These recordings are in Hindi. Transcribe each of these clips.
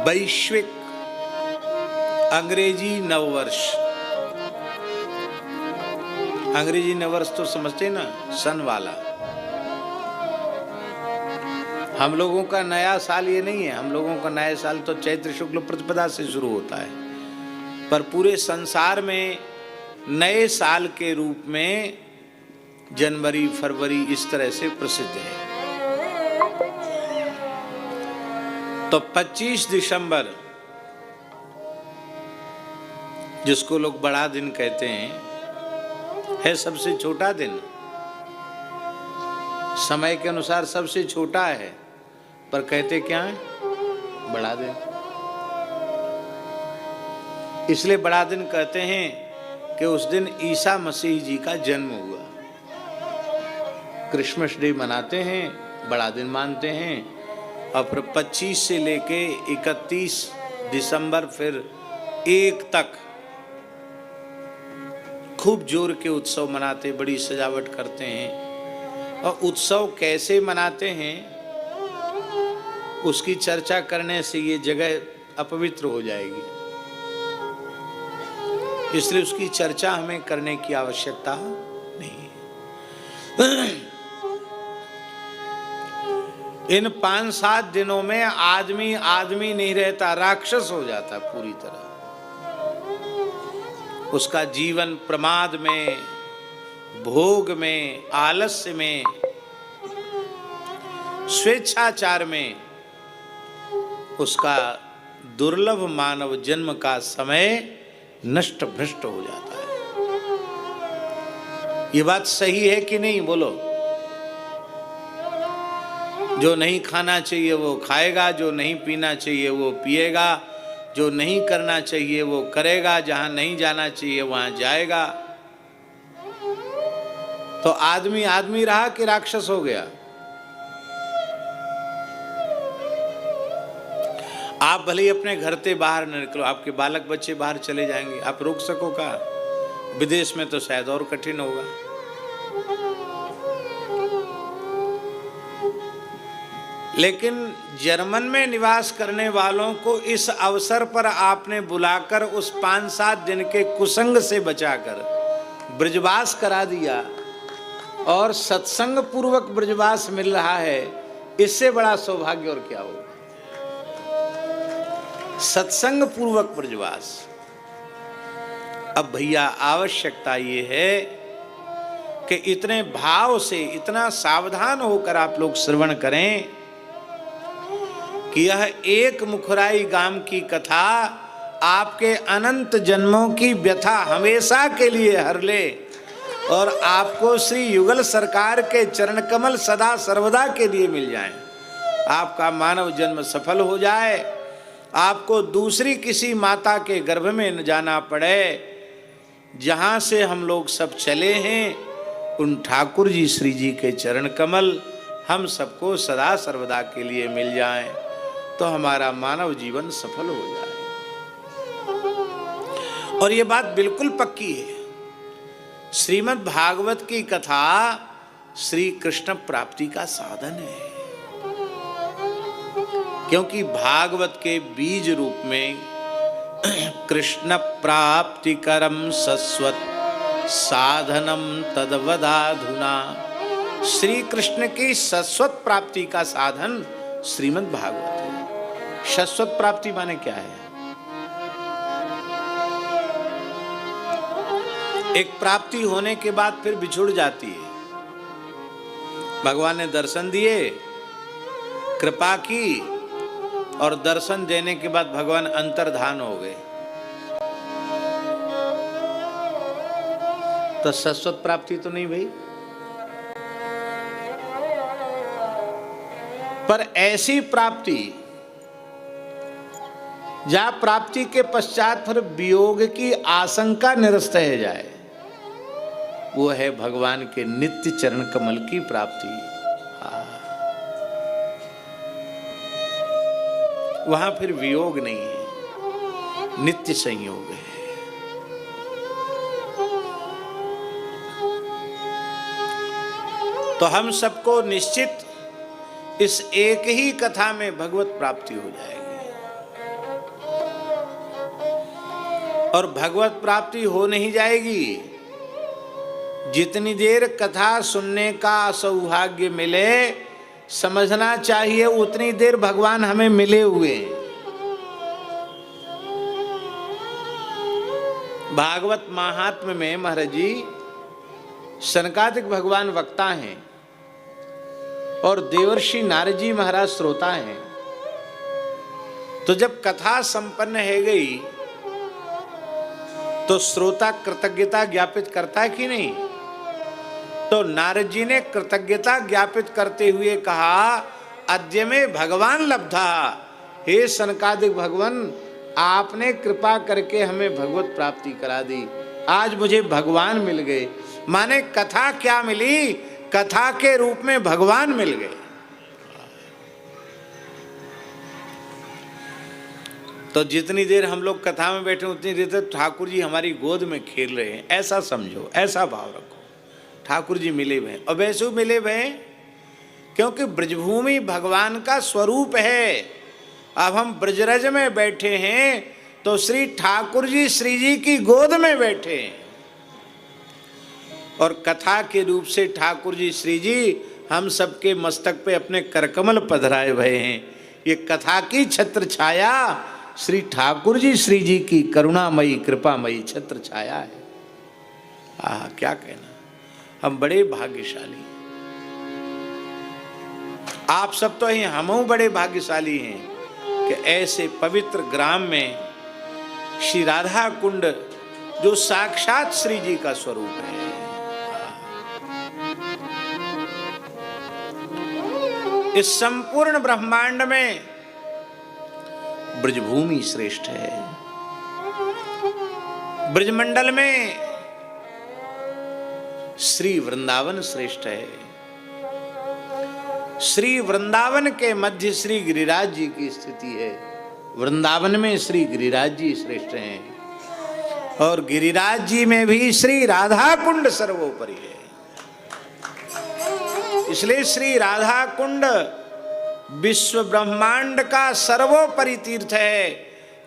वैश्विक अंग्रेजी नववर्ष। अंग्रेजी नववर्ष तो समझते ना, सन वाला। हम लोगों का नया साल ये नहीं है। हम लोगों का नया साल तो चैत्र शुक्ल प्रतिपदा से शुरू होता है, पर पूरे संसार में नए साल के रूप में जनवरी फरवरी इस तरह से प्रसिद्ध है। तो 25 दिसंबर, जिसको लोग बड़ा दिन कहते हैं, है सबसे छोटा दिन। समय के अनुसार सबसे छोटा है, पर कहते क्या है? बड़ा दिन। इसलिए बड़ा दिन कहते हैं कि उस दिन ईसा मसीह जी का जन्म हुआ। क्रिसमस डे मनाते हैं, बड़ा दिन मानते हैं। और फिर 25 से लेके 31 दिसंबर फिर 1 तक खूब जोर के उत्सव मनाते, बड़ी सजावट करते हैं। और उत्सव कैसे मनाते हैं उसकी चर्चा करने से ये जगह अपवित्र हो जाएगी, इसलिए उसकी चर्चा हमें करने की आवश्यकता नहीं है। इन 5-7 दिनों में आदमी आदमी नहीं रहता, राक्षस हो जाता पूरी तरह। उसका जीवन प्रमाद में, भोग में, आलस्य में, स्वेच्छाचार में उसका दुर्लभ मानव जन्म का समय नष्ट भ्रष्ट हो जाता है। ये बात सही है कि नहीं? बोलो। जो नहीं खाना चाहिए वो खाएगा, जो नहीं पीना चाहिए वो पिएगा, जो नहीं करना चाहिए वो करेगा, जहां नहीं जाना चाहिए वहां जाएगा। तो आदमी आदमी रहा कि राक्षस हो गया? आप भले ही अपने घर से बाहर न निकलो, आपके बालक बच्चे बाहर चले जाएंगे, आप रोक सको का? विदेश में तो शायद और कठिन होगा। लेकिन जर्मन में निवास करने वालों को इस अवसर पर आपने बुलाकर उस 5-7 दिन के कुसंग से बचाकर ब्रजवास करा दिया, और सत्संग पूर्वक ब्रजवास मिल रहा है। इससे बड़ा सौभाग्य और क्या होगा? सत्संग पूर्वक ब्रजवास। अब भैया आवश्यकता ये है कि इतने भाव से, इतना सावधान होकर आप लोग श्रवण करें कि यह एक मुखराई गाम की कथा आपके अनंत जन्मों की व्यथा हमेशा के लिए हर ले, और आपको श्री युगल सरकार के चरण कमल सदा सर्वदा के लिए मिल जाएं। आपका मानव जन्म सफल हो जाए, आपको दूसरी किसी माता के गर्भ में न जाना पड़े। जहां से हम लोग सब चले हैं, उन ठाकुर जी श्री जी के चरण कमल हम सबको सदा सर्वदा के लिए मिल जाएं, तो हमारा मानव जीवन सफल हो जाए। और ये बात बिल्कुल पक्की है। श्रीमद् भागवत की कथा श्री कृष्ण प्राप्ति का साधन है, क्योंकि भागवत के बीज रूप में कृष्ण प्राप्ति करम सस्वत साधनम तदवदाधुना। श्री कृष्ण की सस्वत प्राप्ति का साधन श्रीमद् भागवत है। शाश्वत प्राप्ति माने क्या है? एक प्राप्ति होने के बाद फिर बिछुड़ जाती है। भगवान ने दर्शन दिए, कृपा की, और दर्शन देने के बाद भगवान अंतर्धान हो गए, तो शाश्वत प्राप्ति तो नहीं भाई। पर ऐसी प्राप्ति जहां प्राप्ति के पश्चात फिर वियोग की आशंका निरस्त रह जाए, वो है भगवान के नित्य चरण कमल की प्राप्ति। वहां फिर वियोग नहीं है, नित्य संयोग है। तो हम सबको निश्चित इस एक ही कथा में भगवत प्राप्ति हो जाएगी। और भगवत प्राप्ति हो नहीं जाएगी। जितनी देर कथा सुनने का सौभाग्य मिले, समझना चाहिए उतनी देर भगवान हमें मिले हुए हैं। भागवत महात्म्य में महाराज जी सनकादिक भगवान वक्ता हैं और देवर्षि नारद जी महाराज श्रोता हैं। तो जब कथा संपन्न है गई तो श्रोता कृतज्ञता ज्ञापित करता है कि नहीं? तो नारद जी ने कृतज्ञता ज्ञापित करते हुए कहा, अद्य में भगवान लब्धा। हे सनकादिक भगवान, आपने कृपा करके हमें भगवत प्राप्ति करा दी, आज मुझे भगवान मिल गए। माने कथा क्या मिली? कथा के रूप में भगवान मिल गए। तो जितनी देर हम लोग कथा में बैठे उतनी देर तक ठाकुर जी हमारी गोद में खेल रहे हैं, ऐसा समझो, ऐसा भाव रखो। ठाकुर जी मिले हुए, और वैसे मिले हुए क्योंकि ब्रजभूमि भगवान का स्वरूप है। अब हम ब्रजरज में बैठे हैं तो श्री ठाकुर जी श्री जी की गोद में बैठे हैं, और कथा के रूप से ठाकुर जी श्री जी हम सबके मस्तक पे अपने करकमल पधराए हुए हैं। ये कथा की छत्र छाया श्री ठाकुर जी श्री जी की करुणामयी कृपामयी छत्र छाया है। आह, क्या कहना, हम बड़े भाग्यशाली हैं। आप सब तो हैं, हम बड़े भाग्यशाली हैं कि ऐसे पवित्र ग्राम में श्री राधा कुंड जो साक्षात श्री जी का स्वरूप है। इस संपूर्ण ब्रह्मांड में ब्रजभूमि श्रेष्ठ है। ब्रजमंडल में श्री वृंदावन श्रेष्ठ है। श्री वृंदावन के मध्य श्री गिरिराज जी की स्थिति है। वृंदावन में श्री गिरिराज जी श्रेष्ठ हैं, और गिरिराज जी में भी श्री राधा कुंड सर्वोपरि है। इसलिए श्री राधा कुंड विश्व ब्रह्मांड का सर्वोपरि तीर्थ है।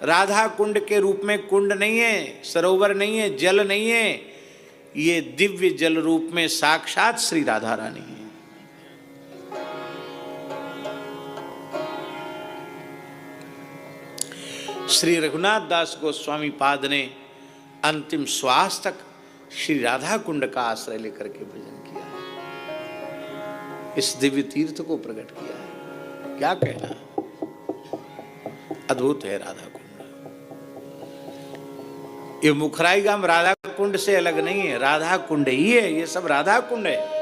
राधा कुंड के रूप में कुंड नहीं है, सरोवर नहीं है, जल नहीं है, ये दिव्य जल रूप में साक्षात श्री राधा रानी है। श्री रघुनाथ दास गोस्वामी पाद ने अंतिम श्वास तक श्री राधा कुंड का आश्रय लेकर के भजन किया, इस दिव्य तीर्थ को प्रकट किया है। क्या कहना, अद्भुत है राधा कुंड। ये मुखराई गांव राधा कुंड से अलग नहीं है, राधा कुंड ही है, ये सब राधा कुंड है।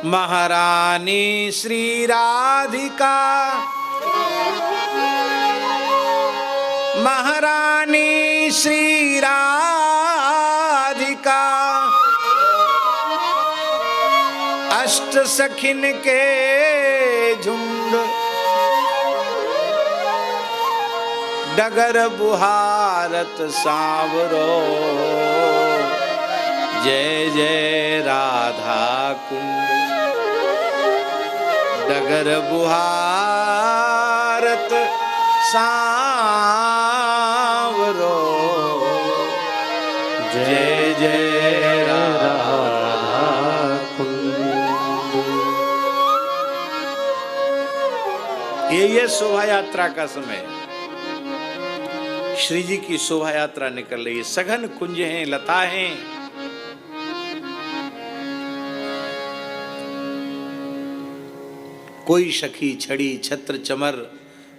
महारानी श्री राधिका, महारानी श्री राधिका, अष्ट सखिन के झुंड, डगर बुहारत सांवरो, जय जय राधा कुंड। डगर बुहारत सांवरो, जय जय राधा कुंड। ये शोभा यात्रा का समय, श्री जी की शोभा यात्रा निकल रही है। सघन कुंज हैं, लता हैं, कोई सखी छड़ी छत्र चमर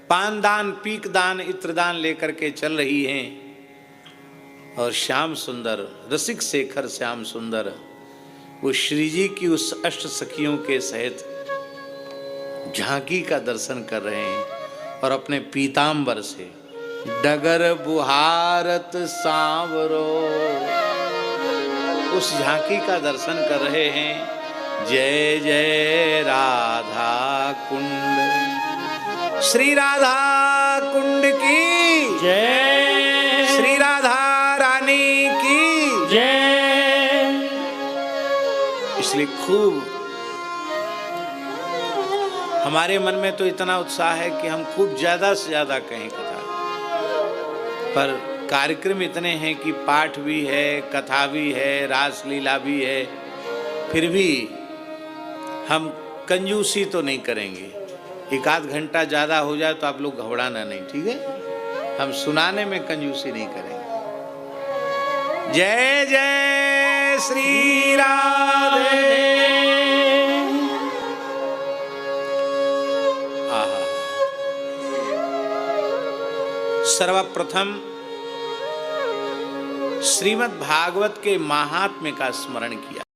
पानदान पीकदान इत्रदान लेकर के चल रही हैं, और श्याम सुंदर रसिक शेखर श्याम सुंदर वो श्री जी की उस अष्ट सखियों के सहित झांकी का दर्शन कर रहे हैं, और अपने पीतांबर से डगर बुहारत सांवरो उस झांकी का दर्शन कर रहे हैं। जय जय राधा कुंड, श्री राधा कुंड की जय, श्री राधा रानी की जय। इसलिए खूब हमारे मन में तो इतना उत्साह है कि हम खूब ज्यादा से ज्यादा कहें कथा, पर कार्यक्रम इतने हैं कि पाठ भी है, कथा भी है, रासलीला भी है, फिर भी हम कंजूसी तो नहीं करेंगे। एक आध घंटा ज़्यादा हो जाए तो आप लोग घबराना नहीं, ठीक है? हम सुनाने में कंजूसी नहीं करेंगे। जय जय श्री राधे। आहा, सर्वप्रथम श्रीमद् भागवत के महात्म्य का स्मरण किया।